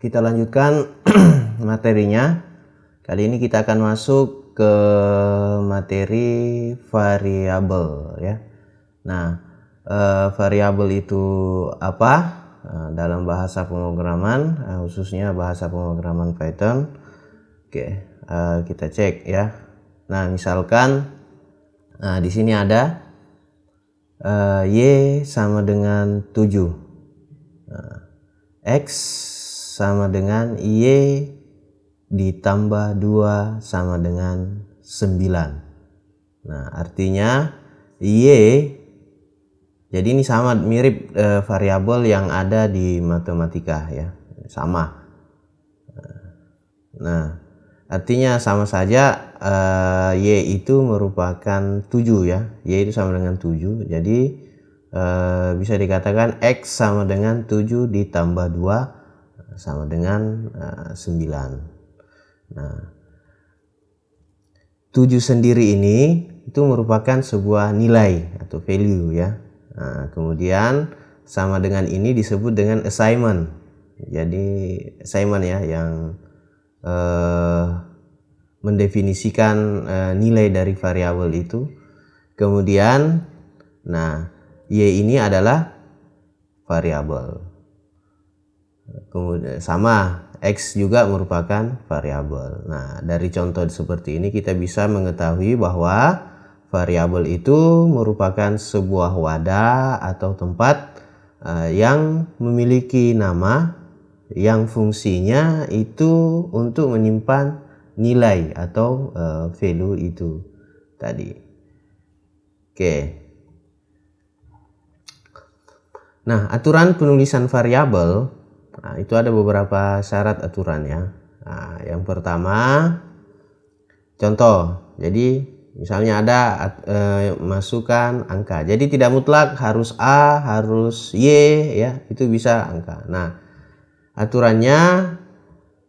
Kita lanjutkan materinya. Kali ini kita akan masuk ke materi variabel ya. Nah, variabel itu apa? Dalam bahasa pemrograman, khususnya bahasa pemrograman Python. Oke, kita cek ya. Nah, misalkan di sini ada Y sama dengan 7. X sama dengan Y ditambah 2 sama dengan 9. Nah, artinya Y, jadi ini sama mirip variabel yang ada di matematika ya, sama. Nah, artinya sama saja Y itu merupakan 7 ya, Y itu sama dengan 7. Jadi bisa dikatakan X sama dengan 7 ditambah 2 sama dengan 9. Nah, 7 sendiri ini itu merupakan sebuah nilai atau value ya. Nah, kemudian sama dengan ini disebut dengan assignment. Jadi assignment ya, yang mendefinisikan nilai dari variabel itu. Kemudian Y ini adalah variabel. Kemudian sama X juga merupakan variabel. Nah, dari contoh seperti ini kita bisa mengetahui bahwa variabel itu merupakan sebuah wadah atau tempat yang memiliki nama yang fungsinya itu untuk menyimpan nilai atau value itu tadi. Oke. Nah, aturan penulisan variabel, itu ada beberapa syarat aturannya. Nah, yang pertama, contoh. Jadi misalnya ada masukkan angka. Jadi tidak mutlak harus A, harus Y ya, itu bisa angka. Nah, aturannya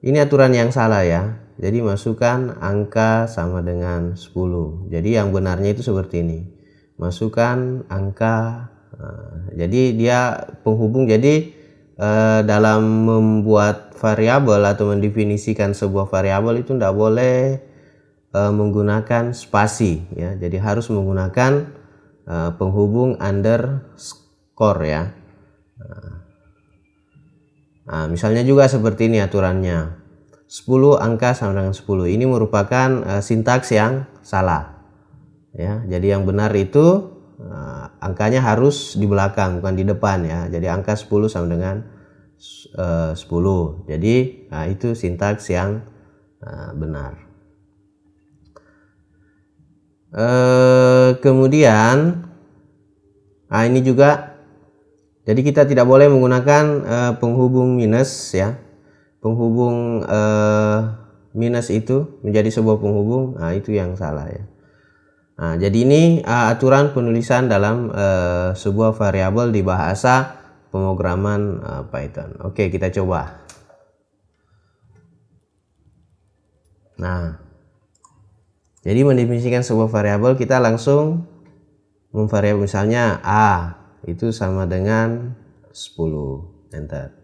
ini aturan yang salah ya. Jadi masukkan angka sama dengan 10. Jadi yang benarnya itu seperti ini. Masukkan angka. Jadi dia penghubung. Jadi dalam membuat variabel atau mendefinisikan sebuah variabel itu tidak boleh menggunakan spasi ya. Jadi harus menggunakan penghubung underscore ya. Nah, misalnya juga seperti ini aturannya. 10 angka sama dengan 10. Ini merupakan sintaks yang salah. Ya, jadi yang benar itu angkanya harus di belakang, bukan di depan ya. Jadi angka 10 sama dengan 10. Jadi itu sintaks yang benar. Kemudian ini juga, jadi kita tidak boleh menggunakan penghubung minus ya. Penghubung minus itu menjadi sebuah penghubung, itu yang salah ya. Nah, jadi ini aturan penulisan dalam sebuah variabel di bahasa pemrograman Python. Oke, kita coba. Nah, jadi mendefinisikan sebuah variabel, kita langsung memvariabel misalnya A itu sama dengan 10. Enter.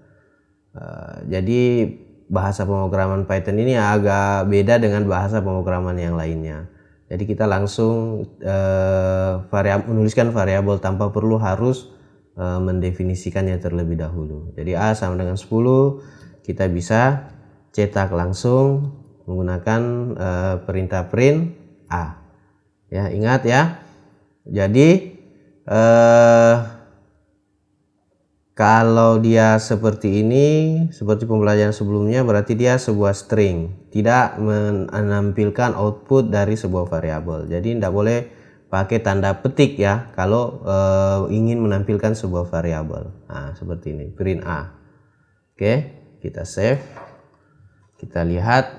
Jadi bahasa pemrograman Python ini agak beda dengan bahasa pemrograman yang lainnya. Jadi kita langsung menuliskan variabel tanpa perlu harus mendefinisikannya terlebih dahulu. Jadi A sama dengan 10, kita bisa cetak langsung menggunakan perintah print A. Ya, ingat ya. Jadi kalau dia seperti ini, seperti pembelajaran sebelumnya, berarti dia sebuah string, tidak menampilkan output dari sebuah variabel. Jadi tidak boleh pakai tanda petik ya kalau ingin menampilkan sebuah variabel. Nah, seperti ini, print A. Oke, kita save. Kita lihat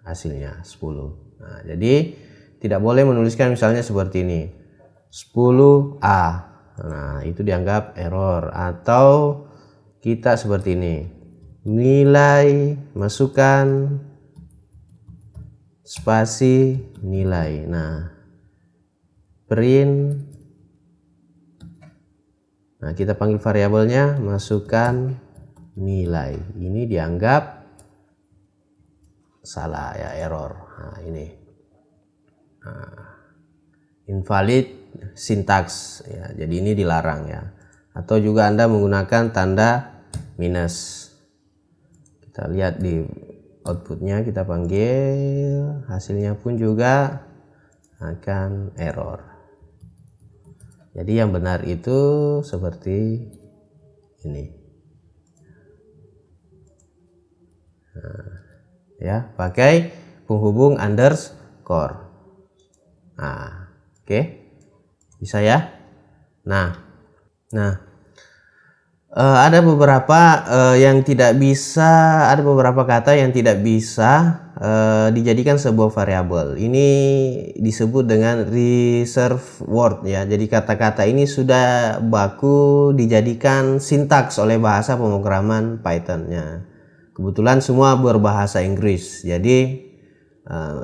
hasilnya 10. Nah, jadi tidak boleh menuliskan misalnya seperti ini, 10A. Nah, itu dianggap error. Atau kita seperti ini, nilai, masukkan spasi nilai. Nah, print. Nah, kita panggil variabelnya, masukkan nilai. Ini dianggap salah ya, error. Nah, ini invalid syntax ya, jadi ini dilarang ya. Atau juga Anda menggunakan tanda minus. Kita lihat di outputnya, kita panggil, hasilnya pun juga akan error. Jadi yang benar itu seperti ini. Nah, ya, pakai penghubung underscore. Nah, oke. Bisa ya. Nah, ada beberapa yang tidak bisa, ada beberapa kata yang tidak bisa dijadikan sebuah variabel. Ini disebut dengan reserve word ya. Jadi kata-kata ini sudah baku dijadikan sintaks oleh bahasa pemrograman Python-nya. Kebetulan semua berbahasa Inggris. Jadi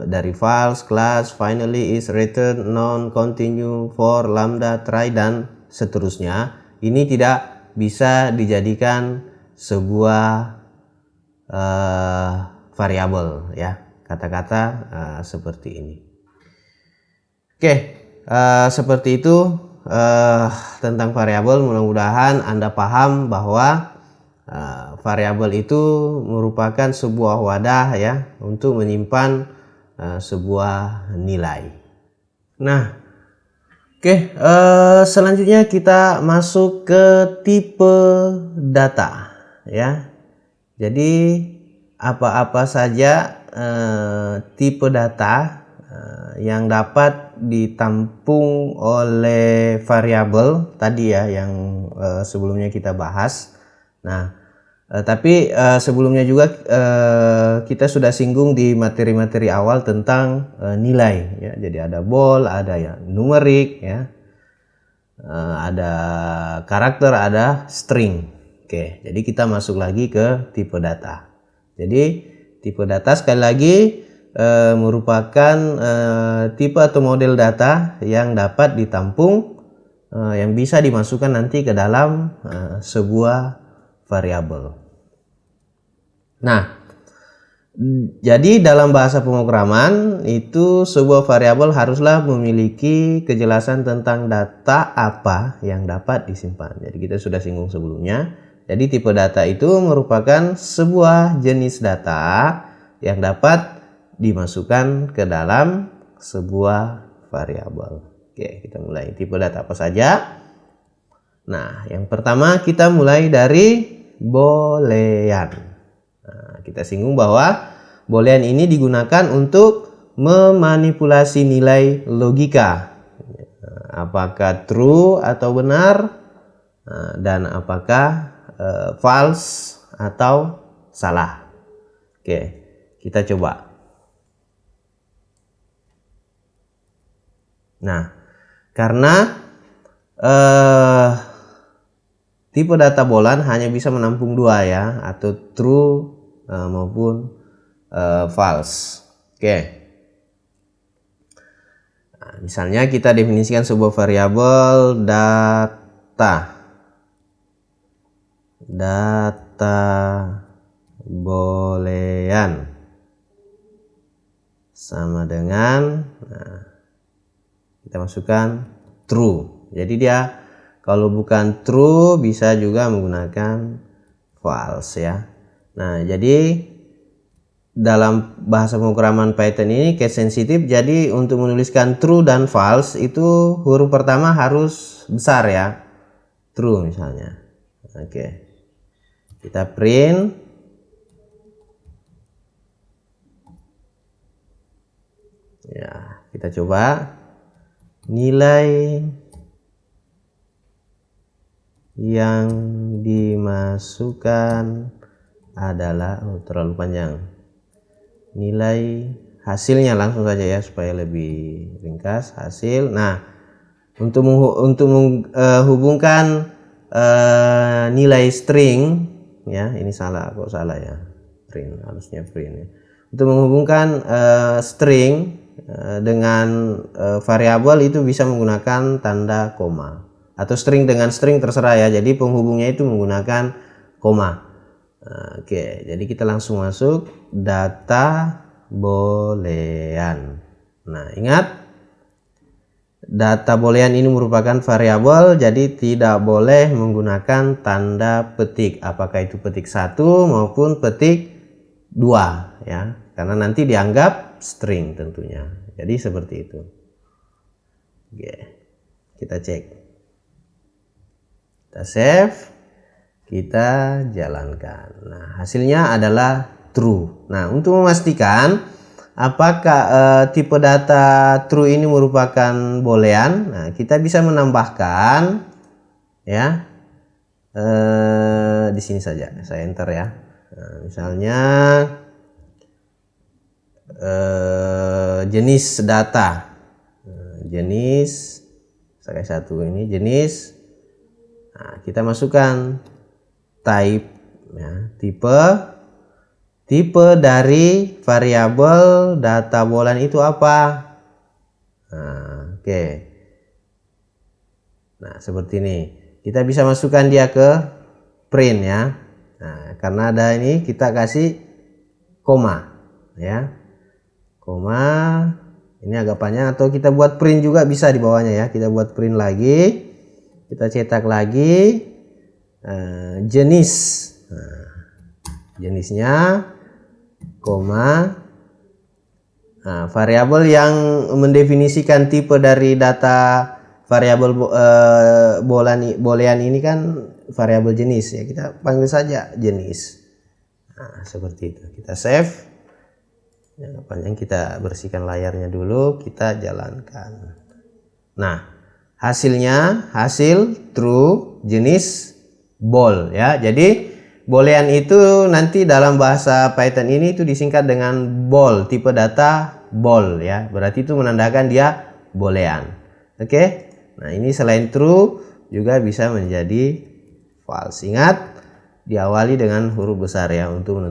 dari files, class, finally, is, return, non, continue, for, lambda, try, dan seterusnya. Ini tidak bisa dijadikan sebuah variabel ya, kata-kata seperti ini. Oke, seperti itu tentang variabel. Mudah-mudahan Anda paham bahwa variabel itu merupakan sebuah wadah ya untuk menyimpan sebuah nilai. Nah, oke, selanjutnya kita masuk ke tipe data ya. Jadi apa-apa saja tipe data yang dapat ditampung oleh variabel tadi ya, yang sebelumnya kita bahas. Nah, tapi sebelumnya juga kita sudah singgung di materi-materi awal tentang nilai ya. Jadi ada bool, ada ya numerik ya, ada karakter, ada string. Oke, jadi kita masuk lagi ke tipe data. Jadi tipe data sekali lagi merupakan tipe atau model data yang dapat ditampung, yang bisa dimasukkan nanti ke dalam sebuah variabel. Nah, jadi dalam bahasa pemrograman itu sebuah variabel haruslah memiliki kejelasan tentang data apa yang dapat disimpan. Jadi kita sudah singgung sebelumnya. Jadi tipe data itu merupakan sebuah jenis data yang dapat dimasukkan ke dalam sebuah variabel. Oke, kita mulai. Tipe data apa saja? Nah, yang pertama kita mulai dari boolean. Nah, kita singgung bahwa boolean ini digunakan untuk memanipulasi nilai logika. Apakah true atau benar, dan apakah false atau salah. Oke, kita coba. Nah, karena tipe data boolean hanya bisa menampung dua ya, atau true maupun false. Oke. Nah, misalnya kita definisikan sebuah variabel data boolean sama dengan, kita masukkan true. Jadi dia kalau bukan true bisa juga menggunakan false ya. Nah, jadi dalam bahasa pemrograman Python ini case sensitif. Jadi untuk menuliskan true dan false itu huruf pertama harus besar ya. True misalnya. Oke. Kita print. Ya, kita coba. Nilai yang dimasukkan adalah, terlalu panjang. Nilai hasilnya langsung saja ya supaya lebih ringkas. Hasil. Nah, untuk menghubungkan nilai string ya, ini salah, kok salah ya, print, harusnya print ya. Untuk menghubungkan string dengan variabel itu bisa menggunakan tanda koma, atau string dengan string terserah ya. Jadi penghubungnya itu menggunakan koma. Oke, jadi kita langsung masuk data boolean. Nah, ingat data boolean ini merupakan variabel, jadi tidak boleh menggunakan tanda petik, apakah itu petik 1 maupun petik 2 ya, karena nanti dianggap string tentunya. Jadi seperti itu. Oke, kita cek, kita save, kita jalankan. Nah, hasilnya adalah true. Nah, untuk memastikan apakah tipe data true ini merupakan boolean, nah kita bisa menambahkan ya, di sini saja saya enter ya. Nah, misalnya jenis data, jenis saya satu ini jenis. Nah, kita masukkan type ya, tipe dari variabel data boolean itu apa. Nah, oke. Nah, seperti ini. Kita bisa masukkan dia ke print ya. Nah, karena ada ini kita kasih koma ya. Koma ini agak panjang, atau kita buat print juga bisa di bawahnya ya. Kita buat print lagi. Kita cetak lagi jenis. Nah, jenisnya koma. Nah, variabel yang mendefinisikan tipe dari data variabel boolean ini kan variabel jenis ya, kita panggil saja jenis. Nah, seperti itu. Kita save. Yang panjang kita bersihkan layarnya dulu, kita jalankan. Nah, hasilnya hasil true, jenis bool ya. Jadi boolean itu nanti dalam bahasa Python ini itu disingkat dengan bool, tipe data bool ya. Berarti itu menandakan dia boolean. Oke. Nah, ini selain true juga bisa menjadi false. Ingat, diawali dengan huruf besar ya untuk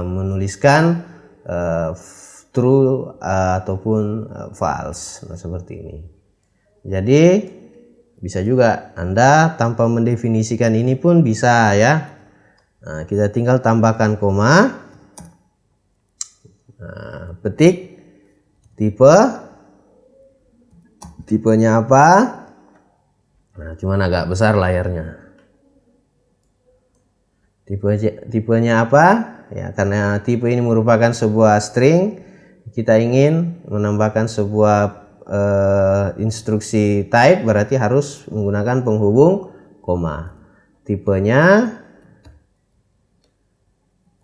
menuliskan true ataupun false. Nah, seperti ini. Jadi bisa juga Anda tanpa mendefinisikan ini pun bisa ya. Nah, kita tinggal tambahkan koma, nah, petik tipenya apa. Nah, cuman agak besar layarnya. Tipenya apa ya, karena tipe ini merupakan sebuah string, kita ingin menambahkan sebuah instruksi type, berarti harus menggunakan penghubung koma. Tipenya,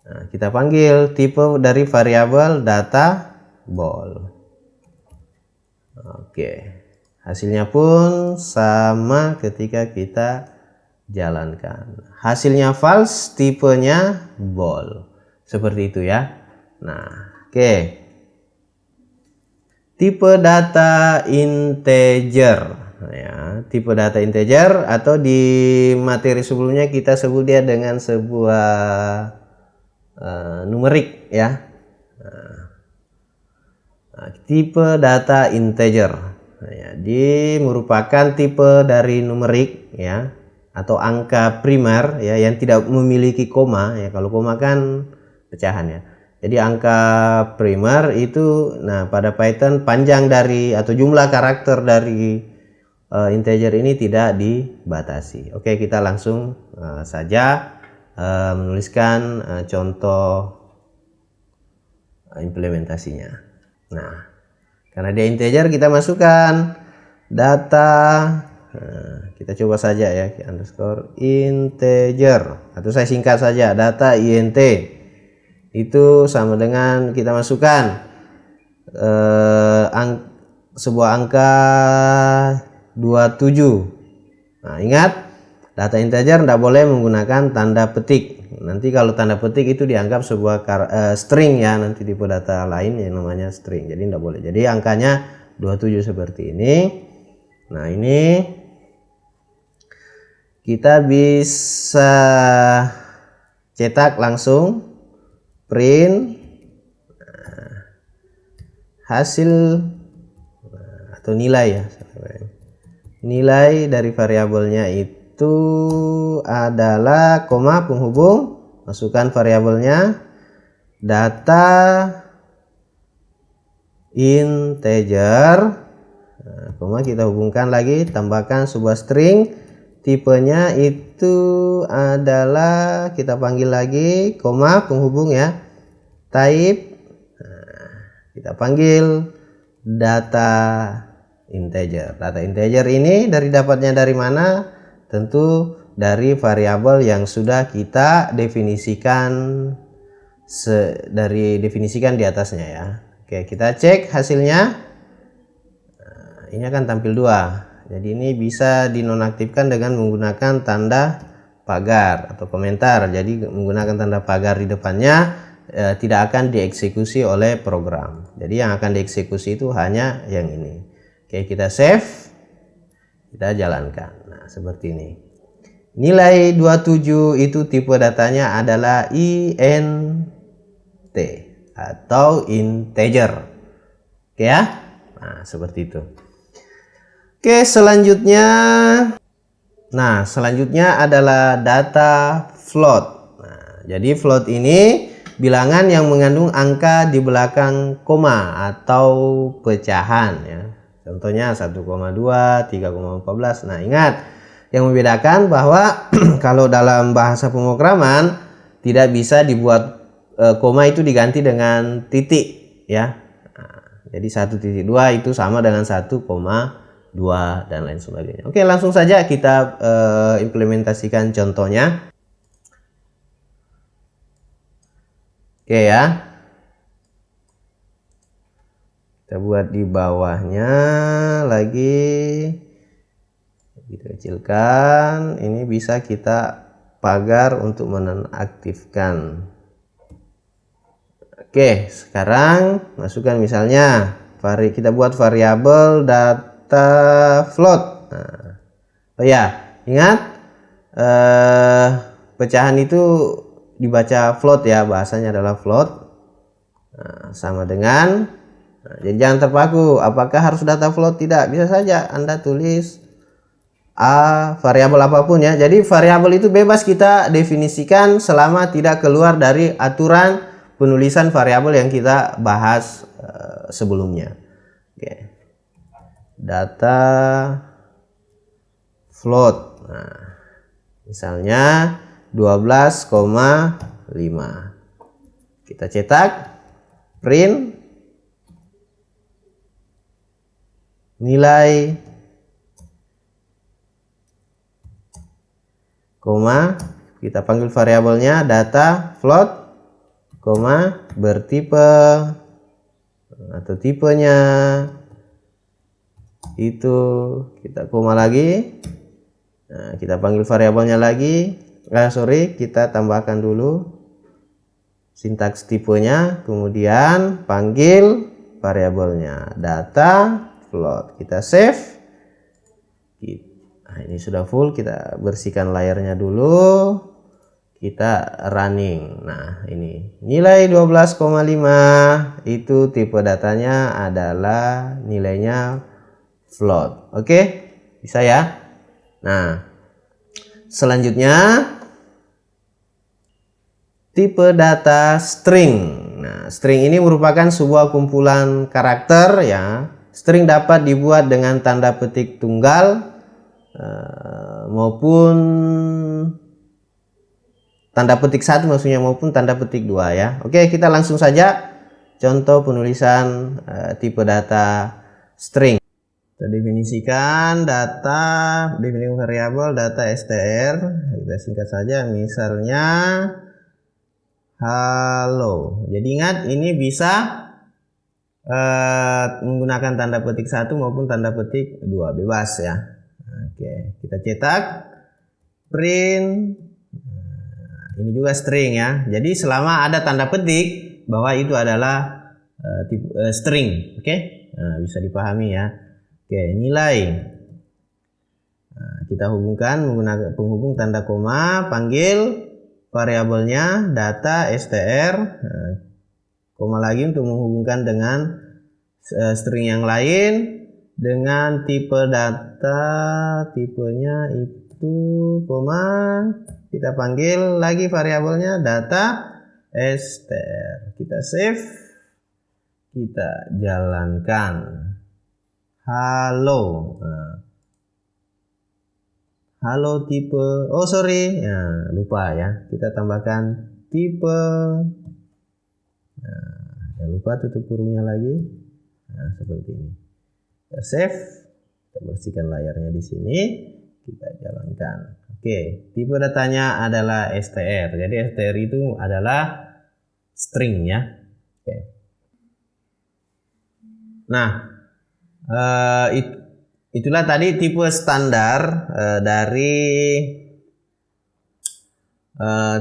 nah, kita panggil tipe dari variabel data bool. Oke, hasilnya pun sama ketika kita jalankan. Hasilnya false, tipenya bool. Seperti itu ya. Nah, oke. Tipe data integer ya, tipe data integer, atau di materi sebelumnya kita sebut dia dengan sebuah numerik ya. Nah, tipe data integer ya, dia merupakan tipe dari numerik ya, atau angka primer ya, yang tidak memiliki koma ya. Kalau koma kan pecahan ya. Jadi angka primer itu, nah pada Python panjang dari atau jumlah karakter dari integer ini tidak dibatasi. Oke, kita langsung saja menuliskan contoh implementasinya. Nah, karena dia integer, kita masukkan data. Nah, kita coba saja ya, underscore integer, atau saya singkat saja data int. Itu sama dengan kita masukkan sebuah angka 27. Nah, ingat, data integer tidak boleh menggunakan tanda petik. Nanti kalau tanda petik itu dianggap sebuah string ya, nanti tipe data lain yang namanya string, jadi tidak boleh. Jadi angkanya 27 seperti ini. Nah, ini kita bisa cetak langsung print hasil atau nilai ya. Nilai dari variabelnya itu adalah koma penghubung masukkan variabelnya data integer, koma, kita hubungkan lagi, tambahkan sebuah string, tipenya itu adalah, kita panggil lagi, koma, penghubung ya, type, kita panggil data integer. Data integer ini dapatnya dari mana? Tentu dari variabel yang sudah kita definisikan di atasnya ya. Oke, kita cek hasilnya. Ini akan tampil 2. Jadi ini bisa dinonaktifkan dengan menggunakan tanda pagar atau komentar. Jadi menggunakan tanda pagar di depannya tidak akan dieksekusi oleh program. Jadi yang akan dieksekusi itu hanya yang ini. Oke, kita save, kita jalankan. Nah, seperti ini. Nilai 27 itu tipe datanya adalah int atau integer. Oke ya? Nah, seperti itu. Oke, selanjutnya. Nah, selanjutnya adalah data float. Nah, jadi float ini bilangan yang mengandung angka di belakang koma atau pecahan ya. Contohnya 1,2, 3,14. Nah, ingat yang membedakan bahwa kalau dalam bahasa pemrograman tidak bisa dibuat koma itu diganti dengan titik ya. Nah, jadi 1.2 itu sama dengan 1,2 dan lain sebagainya. Oke, langsung saja kita implementasikan contohnya. Oke ya. Kita buat di bawahnya lagi. Kita kecilkan. Ini bisa kita pagar untuk menonaktifkan. Oke, sekarang masukkan misalnya kita buat variabel data float. Nah, oh ya, ingat pecahan itu dibaca float ya, bahasanya adalah float. Nah, sama dengan, jadi jangan terpaku apakah harus data float, tidak, bisa saja Anda tulis variabel apapun ya. Jadi variabel itu bebas kita definisikan selama tidak keluar dari aturan penulisan variabel yang kita bahas sebelumnya. Oke. Data float. Nah, misalnya 12,5. Kita cetak, print, nilai, koma, kita panggil variabelnya data float, koma, bertipe atau tipenya itu, kita koma lagi. Nah, kita panggil variabelnya lagi. Kita tambahkan dulu sintaks tipenya, kemudian panggil variabelnya data float. Kita save. Nah, ini sudah full, kita bersihkan layarnya dulu. Kita running. Nah, ini nilai 12,5 itu tipe datanya adalah nilainya float. Oke, bisa ya? Nah, selanjutnya tipe data string. Nah, string ini merupakan sebuah kumpulan karakter ya. String dapat dibuat dengan tanda petik tunggal maupun tanda petik 1 maksudnya, maupun tanda petik 2 ya. Oke, kita langsung saja contoh penulisan tipe data string. Kita definisikan definisi variabel data str. Kita singkat saja, misalnya halo. Jadi ingat, ini bisa menggunakan tanda petik 1 maupun tanda petik 2, bebas ya. Oke, kita cetak, print. Ini juga string ya. Jadi selama ada tanda petik bahwa itu adalah string, oke? Nah, bisa dipahami ya. Oke, nilai. Nah, kita hubungkan menggunakan penghubung tanda koma, panggil variabelnya data str, koma lagi untuk menghubungkan dengan string yang lain, dengan tipe data, tipenya itu koma, kita panggil lagi variabelnya data str. Kita save, kita jalankan. Halo. Nah, halo tipe, oh sorry, ya, lupa ya, kita tambahkan tipe. Nah, jangan lupa tutup kurungnya lagi. Nah, seperti ini. Kita save, kita bersihkan layarnya di sini, kita jalankan. Oke, tipe datanya adalah str. Jadi str itu adalah string ya. Oke. Nah, itulah tadi tipe standar dari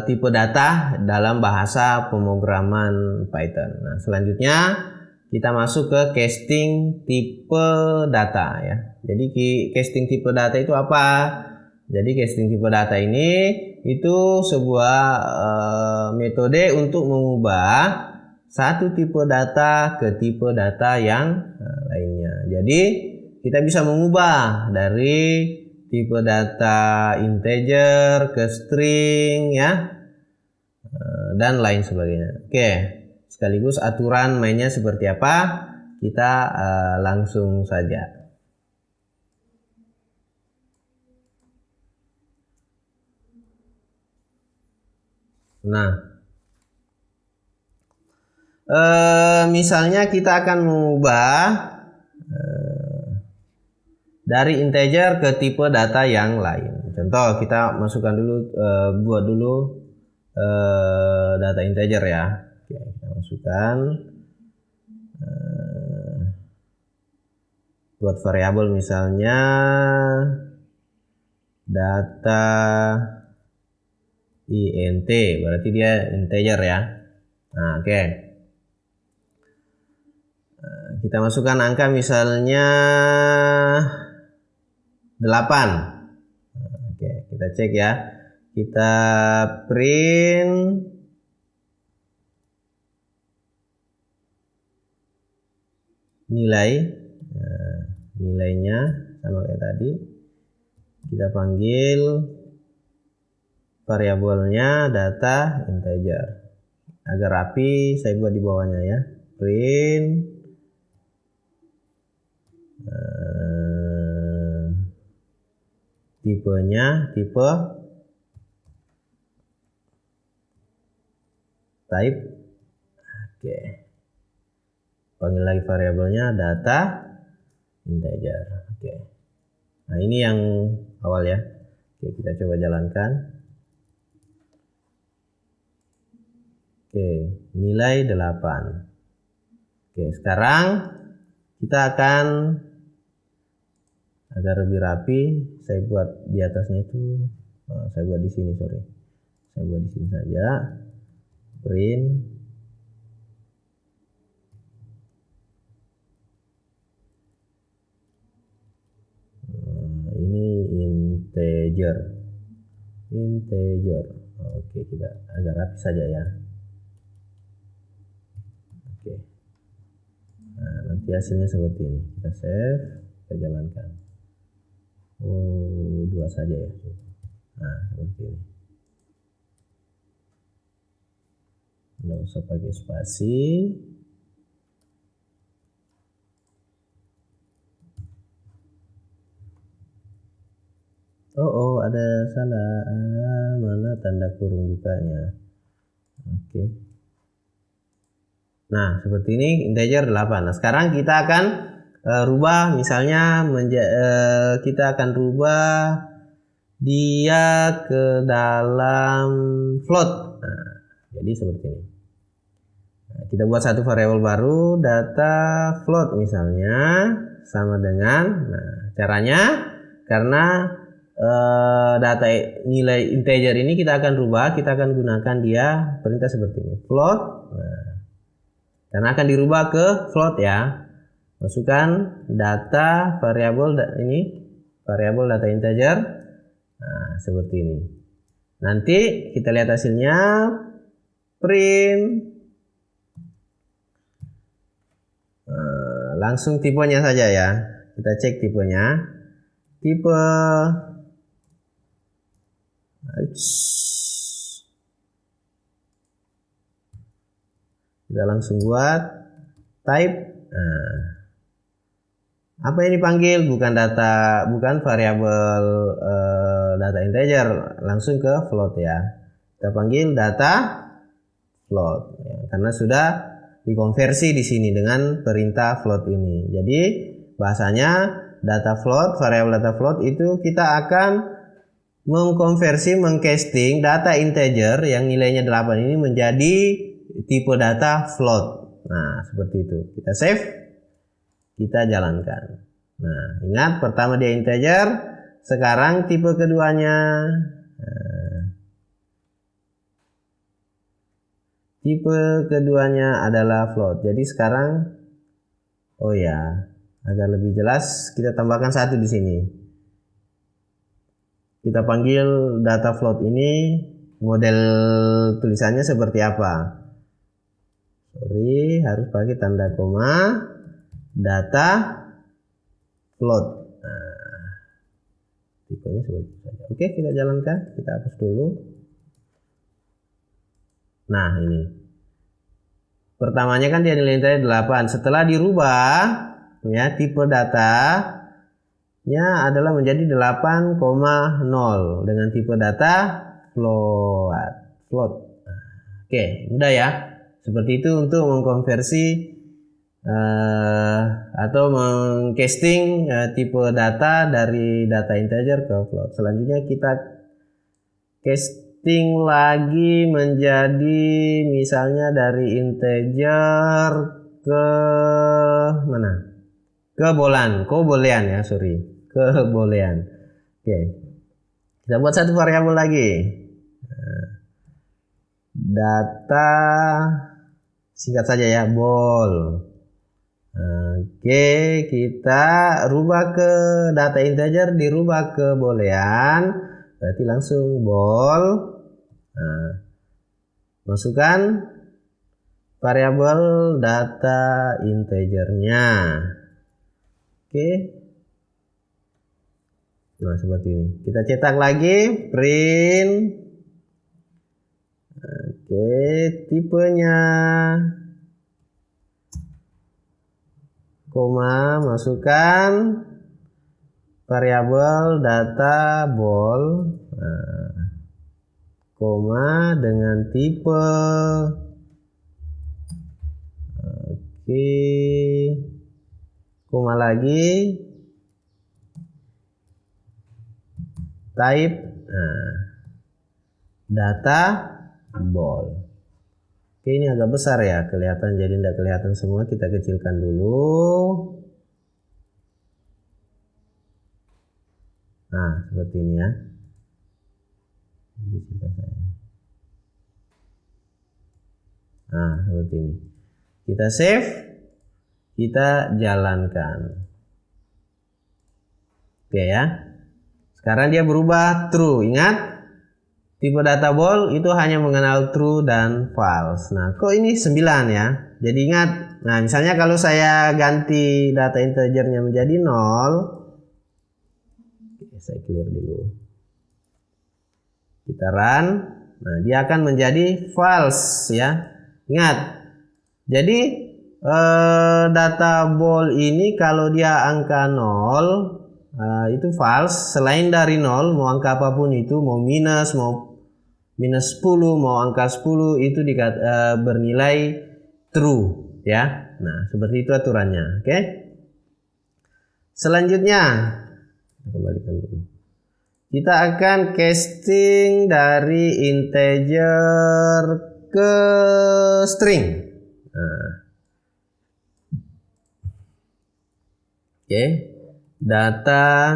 tipe data dalam bahasa pemrograman Python. Nah, selanjutnya kita masuk ke casting tipe data ya. Jadi casting tipe data itu apa? Jadi casting tipe data ini itu sebuah metode untuk mengubah satu tipe data ke tipe data yang lainnya. Jadi kita bisa mengubah dari tipe data integer ke string ya, dan lain sebagainya. Oke, sekaligus aturan mainnya seperti apa, kita langsung saja. Nah, misalnya kita akan mengubah dari integer ke tipe data yang lain. Contoh, kita masukkan dulu, buat dulu data integer ya. Oke, kita masukkan buat variabel misalnya data int, berarti dia integer ya. Nah, oke. Kita masukkan angka misalnya 8. Oke, kita cek ya. Kita print nilai. Nah, nilainya sama kayak tadi. Kita panggil variabelnya data integer. Agar rapi, saya buat di bawahnya ya. Print tipenya tipe type. Oke, panggil lagi variabelnya data integer. Oke, nah ini yang awal ya. Oke, kita coba jalankan. Oke, nilai 8. Oke, sekarang kita akan, agar lebih rapi, saya buat di atasnya itu, saya buat di sini, sorry, saya buat di sini saja. Print ini integer. Oke, kita agak rapi saja ya. Oke, nah nanti hasilnya seperti ini. Kita save, kita jalankan. Oh, 2 saja ya. Nah, seperti ini. Nggak usah pakai spasi. Oh, ada salah. Mana tanda kurung bukanya? Oke. Nah, seperti ini integer 8. Nah, sekarang kita akan rubah, misalnya kita akan rubah dia ke dalam float. Nah, jadi seperti ini. Nah, kita buat satu variabel baru, data float misalnya, sama dengan, nah caranya karena data nilai integer ini kita akan rubah, kita akan gunakan dia perintah seperti ini, float. Nah, karena akan dirubah ke float ya, masukkan data variabel ini, variabel data integer. Nah, seperti ini. Nanti kita lihat hasilnya, print langsung tipenya saja ya. Kita cek tipenya, tipe Kita langsung buat type. Nah, apa yang dipanggil? Bukan variabel data integer, langsung ke float ya. Kita panggil data float ya, karena sudah dikonversi di sini dengan perintah float ini. Jadi bahasanya data float, variabel data float itu kita akan mengcasting data integer yang nilainya 8 ini menjadi tipe data float. Nah, seperti itu. Kita save, kita jalankan. Nah, ingat pertama dia integer, sekarang tipe keduanya adalah float. Jadi sekarang, oh ya, agar lebih jelas kita tambahkan satu di sini. Kita panggil data float ini, model tulisannya seperti apa? Sorry, harus pakai tanda koma, data float. Nah, tipenya seperti itu saja. Oke, kita jalankan, kita hapus dulu. Nah, ini pertamanya kan dia nilai integer 8. Setelah dirubah ya, tipe datanya adalah menjadi 8,0 dengan tipe data float. Oke, mudah ya. Seperti itu untuk mengkonversi atau mengcasting tipe data dari data integer ke float. Selanjutnya kita casting lagi menjadi misalnya dari integer ke mana? Ke boolean ya, sorry. Ke boolean. Oke. Kita buat satu variabel lagi. Data singkat saja ya, bool. Oke, kita rubah ke data integer, dirubah ke boolean, berarti langsung bool. Nah, masukkan variabel data integernya. Oke. Nah, seperti ini. Kita cetak lagi, print. Oke, tipenya koma, masukkan variabel data bool, koma dengan tipe, oke, koma lagi, type, data bool. Oke, ini agak besar ya, kelihatan, jadi tidak kelihatan semua. Kita kecilkan dulu. Nah, seperti ini ya. Nah, seperti ini. Kita save, kita jalankan. Oke ya. Sekarang dia berubah true. Ingat, tipe data bool itu hanya mengenal true dan false. Nah, kok ini 9 ya? Jadi ingat, nah misalnya kalau saya ganti data integernya menjadi 0. Oke, saya clear dulu. Kita run. Nah, dia akan menjadi false ya. Ingat. Jadi data bool ini kalau dia angka 0 itu false. Selain dari 0, mau angka apapun itu, mau minus, mau minus 10, mau angka 10 itu bernilai true ya. Nah, seperti itu aturannya. Oke. Selanjutnya kembalikan dulu. Kita akan casting dari integer ke string. Nah. Oke. Data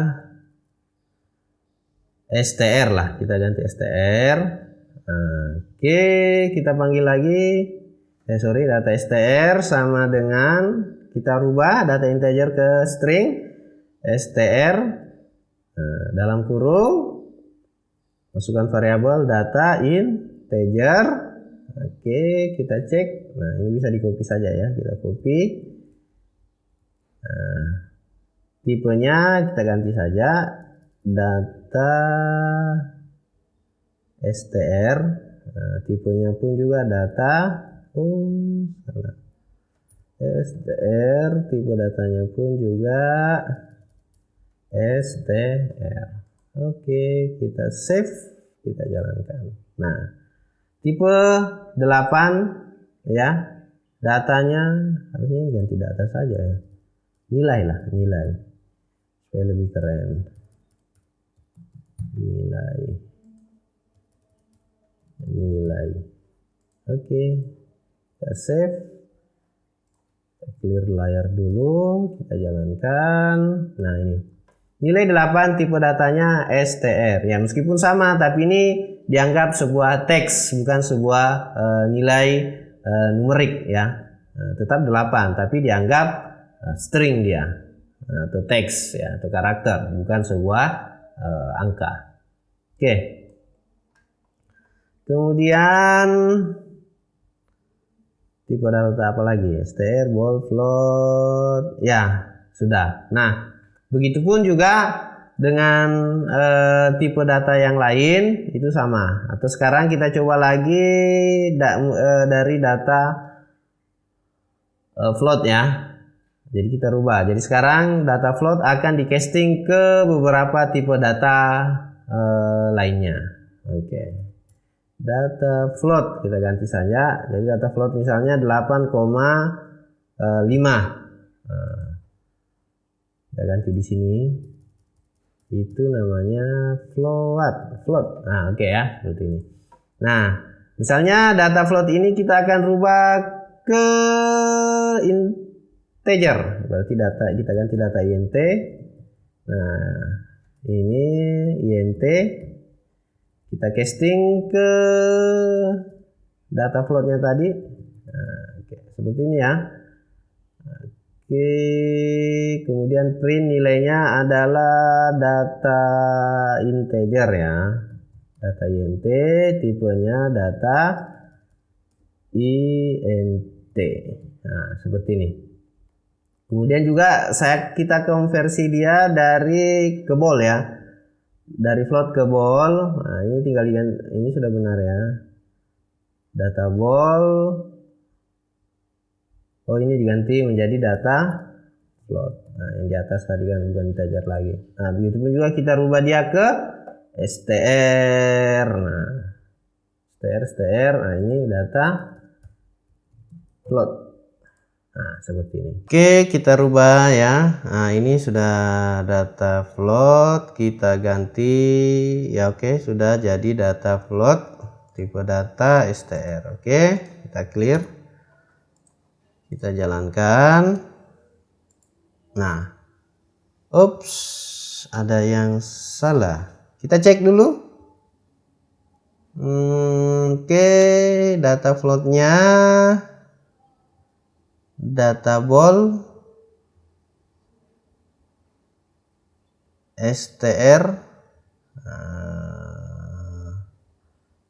str lah, kita ganti str. Oke, kita panggil lagi, data str sama dengan kita rubah data integer ke string str. Dalam kurung masukkan variabel data integer. Oke, kita cek. Nah, ini bisa di copy saja ya, kita copy. Tipenya kita ganti saja data str. Nah, tipenya pun juga data. Oh, salah. str, tipe datanya pun juga str. Oke, kita save, kita jalankan. Nah, tipe 8 ya, datanya harusnya ganti data saja ya. Nilai lah, nilai. Supaya lebih keren. Nilai. Oke, kita save. Kita clear layar dulu, kita jalankan. Nah, ini. Nilai 8 tipe datanya str. Ya, meskipun sama tapi ini dianggap sebuah teks, bukan sebuah nilai numerik ya. Tetap 8 tapi dianggap string dia atau teks ya, atau karakter, bukan sebuah angka. Oke. Kemudian tipe data apa lagi? str, bold, float. Ya, sudah. Nah, begitupun juga dengan tipe data yang lain itu sama. Atau sekarang kita coba lagi dari data float ya. Jadi kita rubah. Jadi sekarang data float akan di casting ke beberapa tipe data lainnya. Oke. Data float kita ganti saja. Jadi data float misalnya 8,5. Kita ganti di sini. Itu namanya float. Nah, oke ya, seperti ini. Nah, misalnya data float ini kita akan rubah ke integer. Berarti data kita ganti data int. Nah, ini int. Kita casting ke data floatnya tadi. Nah, oke, seperti ini ya. Oke, kemudian print nilainya adalah data integer ya. Data int, tipenya data int. Nah, seperti ini. Kemudian juga kita konversi dia dari ke bool ya. Dari float ke bool. Nah, ini tinggal ini sudah benar ya. Data bool. Oh, ini diganti menjadi data float. Nah, yang di atas tadi kan bukan integer lagi. Nah, begitu pun juga kita rubah dia ke str. Nah, str. Nah, ini data float. Nah, seperti ini. Oke, kita rubah ya. Nah, ini sudah data float, kita ganti ya. Oke, sudah jadi data float tipe data str. Oke, kita clear. Kita jalankan. Nah, ups, ada yang salah. Kita cek dulu. Oke, data floatnya data bool str. Nah,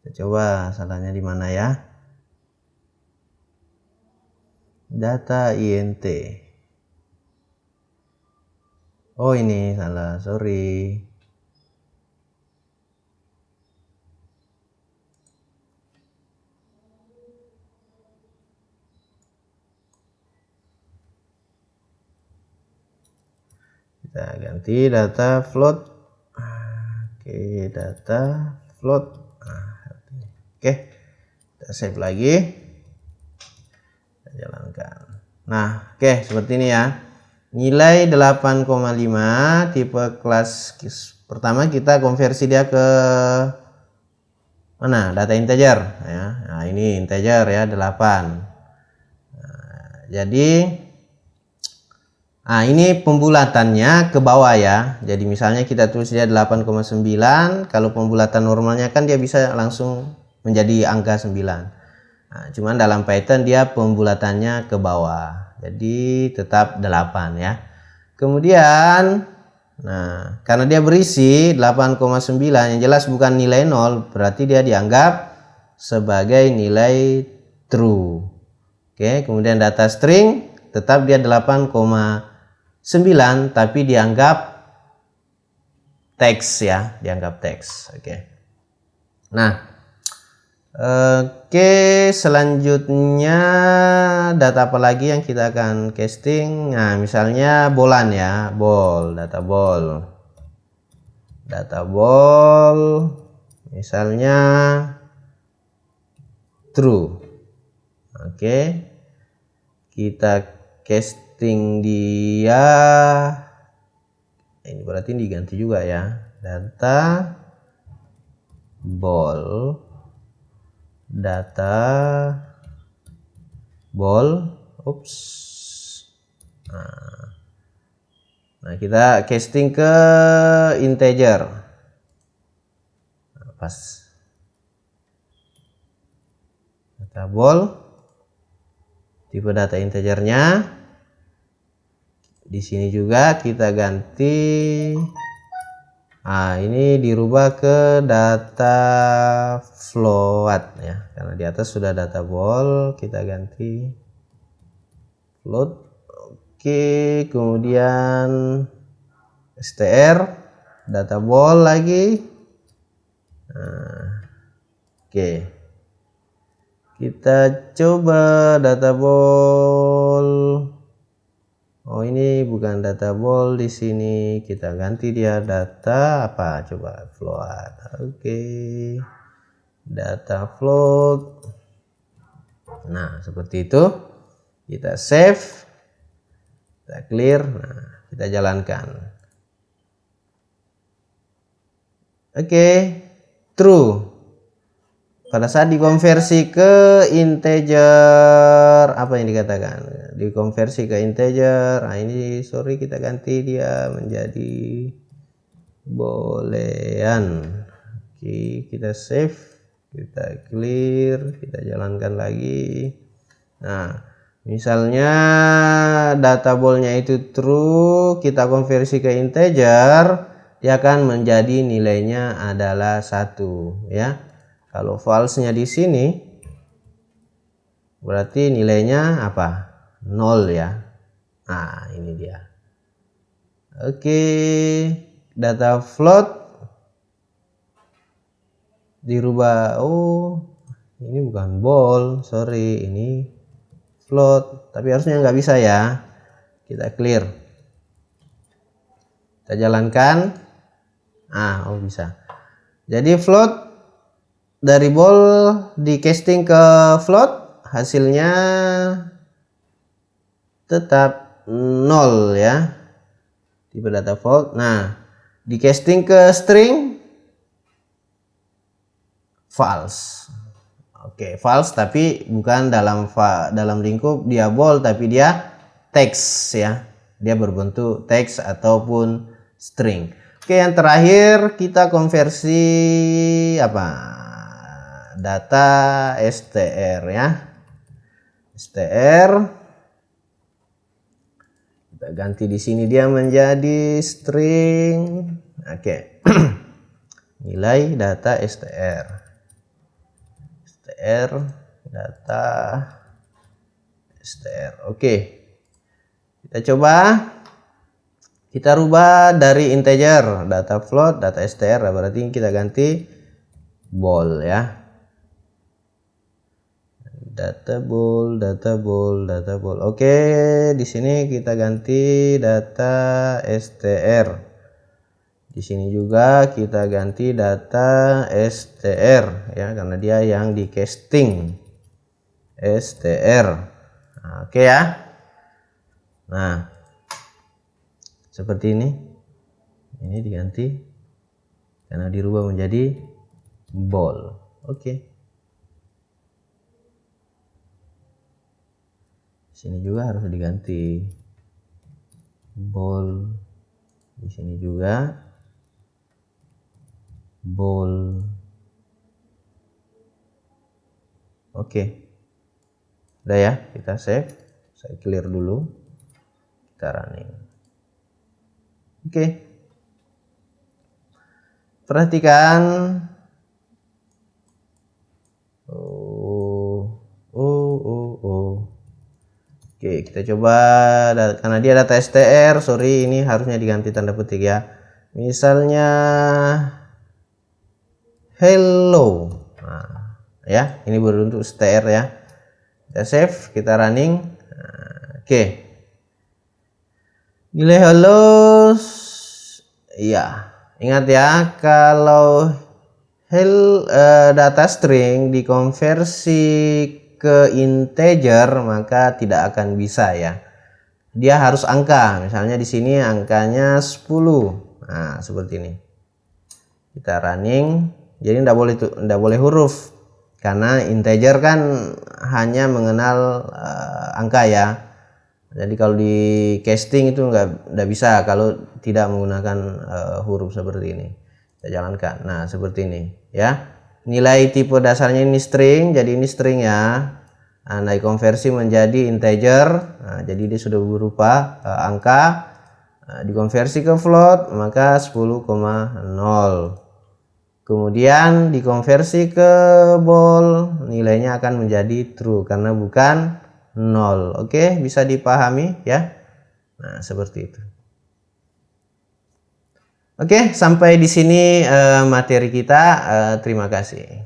kita coba salahnya di mana ya. Data int. Oh, ini salah, sorry. Kita ganti data float. Oke, data float. Oke, kita save lagi. Kita jalankan. Nah, oke, seperti ini ya. Nilai 8,5 tipe kelas pertama, kita konversi dia ke mana? Data integer ya. Nah, ini integer ya, 8. Nah, jadi ini pembulatannya ke bawah ya. Jadi misalnya kita tulis dia 8,9. Kalau pembulatan normalnya kan dia bisa langsung menjadi angka 9. Nah, cuman dalam Python dia pembulatannya ke bawah. Jadi tetap 8 ya. Kemudian nah, karena dia berisi 8,9, yang jelas bukan nilai 0, berarti dia dianggap sebagai nilai true. Oke, kemudian data string tetap dia 8,9 tapi dianggap teks ya, dianggap teks. Oke. Nah, oke, selanjutnya data apa lagi yang kita akan casting? Nah, misalnya bolan ya, data ball misalnya true. Oke, kita casting dia, ini berarti diganti juga ya, data ball oops. Nah, kita casting ke integer. Nah, pas data ball, tipe data integernya. Di sini juga kita ganti, ini dirubah ke data float ya, karena di atas sudah data ball, kita ganti float. Oke, kemudian str data ball lagi. Oke, kita coba data ball. Oh, ini bukan data ball, di sini kita ganti dia data apa? Coba float. Oke. Data float. Nah, seperti itu. Kita save. Kita clear. Nah, kita jalankan. Oke. True. Pada saat dikonversi ke integer, apa yang dikatakan? Dikonversi ke integer. Nah, ini sorry, kita ganti dia menjadi boolean. Oke, kita save, kita clear, kita jalankan lagi. Nah, misalnya data ball-nya itu true, kita konversi ke integer, dia akan menjadi nilainya adalah 1 ya. Kalau false-nya di sini berarti nilainya apa? 0 ya. Nah, ini dia. Oke, data float dirubah. Oh, ini bukan ball, sorry, ini float. Tapi harusnya nggak bisa ya. Kita clear. Kita jalankan. Oh bisa. Jadi float dari ball di casting ke float, hasilnya tetap 0 ya, tipe data float. Nah, di casting ke string false. Oke, false, tapi bukan dalam lingkup dia ball, tapi dia teks ya, dia berbentuk teks ataupun string. Oke, yang terakhir kita konversi apa? Data str ya, str kita ganti di sini dia menjadi string. Oke. Nilai data str data str. Oke, kita coba, kita rubah dari integer data float data str, berarti kita ganti ball ya. Data ball. Oke, di sini kita ganti data str. Di sini juga kita ganti data str ya, karena dia yang di casting str. Oke ya. Nah, seperti ini. Ini diganti karena dirubah menjadi ball. Oke. Sini juga harus diganti ball, di sini juga ball. Oke, udah ya, kita save, saya clear dulu, kita running. Oke, perhatikan. Oke, kita coba, karena dia data str, sorry, ini harusnya diganti tanda petik ya. Misalnya hello. Nah, ya, ini berbentuk str ya. Kita save, kita running. Nah, oke. Nilai hello. Iya, ingat ya, kalau data string dikonversi ke integer maka tidak akan bisa ya. Dia harus angka. Misalnya di sini angkanya 10. Nah, seperti ini. Kita running. Jadi tidak boleh huruf. Karena integer kan hanya mengenal angka ya. Jadi kalau di casting itu nggak bisa kalau tidak menggunakan huruf seperti ini. Kita jalankan. Nah, seperti ini ya. Nilai tipe dasarnya ini string, jadi ini string ya. Nah, dikonversi menjadi integer. Nah, jadi dia sudah berupa angka. Nah, dikonversi ke float maka 10,0. Kemudian dikonversi ke bool, nilainya akan menjadi true karena bukan 0. Oke, bisa dipahami ya. Nah, seperti itu. Oke, sampai di sini materi kita. Terima kasih.